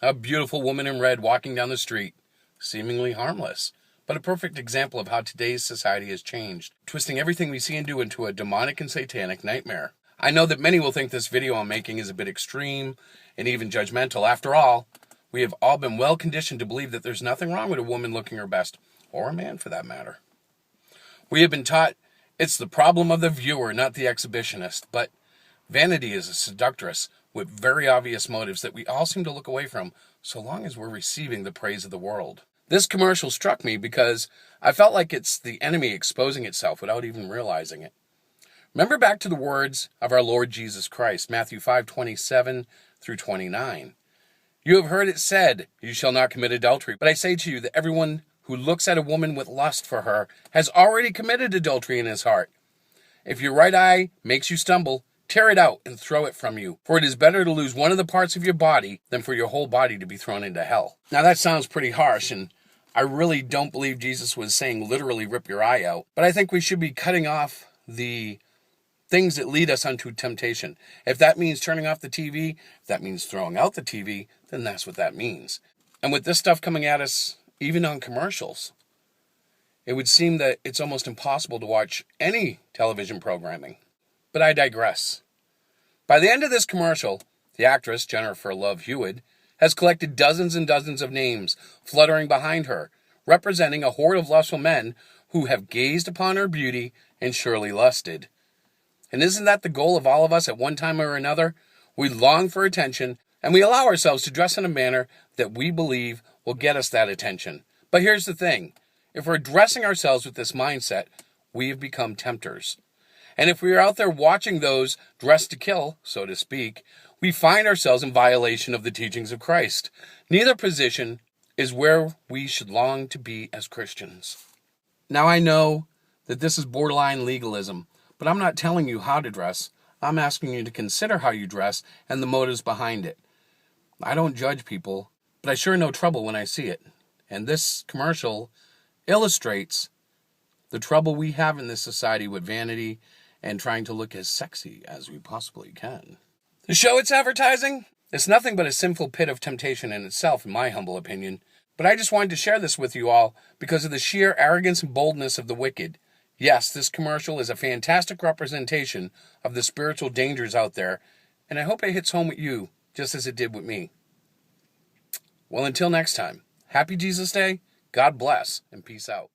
A beautiful woman in red walking down the street, seemingly harmless, but a perfect example of how today's society has changed, twisting everything we see and do into a demonic and satanic nightmare. I know that many will think this video I'm making is a bit extreme and even judgmental. After all, we have all been well conditioned to believe that there's nothing wrong with a woman looking her best, or a man for that matter. We have been taught it's the problem of the viewer, not the exhibitionist, but vanity is a seductress with very obvious motives that we all seem to look away from so long as we're receiving the praise of the world. This commercial struck me because I felt like it's the enemy exposing itself without even realizing it. Remember back to the words of our Lord Jesus Christ, Matthew 5:27 through 29. You have heard it said, you shall not commit adultery. But I say to you that everyone who looks at a woman with lust for her has already committed adultery in his heart. If your right eye makes you stumble, tear it out and throw it from you. For it is better to lose one of the parts of your body than for your whole body to be thrown into hell. Now that sounds pretty harsh, and I really don't believe Jesus was saying literally rip your eye out. But I think we should be cutting off the things that lead us unto temptation. If that means turning off the TV, if that means throwing out the TV, then that's what that means. And with this stuff coming at us, even on commercials, it would seem that it's almost impossible to watch any television programming. But I digress. By the end of this commercial, the actress, Jennifer Love-Hewitt, has collected dozens and dozens of names fluttering behind her, representing a horde of lustful men who have gazed upon her beauty and surely lusted. And isn't that the goal of all of us at one time or another? We long for attention, and we allow ourselves to dress in a manner that we believe will get us that attention. But here's the thing. If we're dressing ourselves with this mindset, we have become tempters. And if we are out there watching those dressed to kill, so to speak, we find ourselves in violation of the teachings of Christ. Neither position is where we should long to be as Christians. Now I know that this is borderline legalism, but I'm not telling you how to dress. I'm asking you to consider how you dress and the motives behind it. I don't judge people, but I sure know trouble when I see it. And this commercial illustrates the trouble we have in this society with vanity and trying to look as sexy as we possibly can. The show it's advertising? It's nothing but a sinful pit of temptation in itself, in my humble opinion. But I just wanted to share this with you all because of the sheer arrogance and boldness of the wicked. Yes, this commercial is a fantastic representation of the spiritual dangers out there, and I hope it hits home with you, just as it did with me. Well, until next time, happy Jesus Day, God bless, and peace out.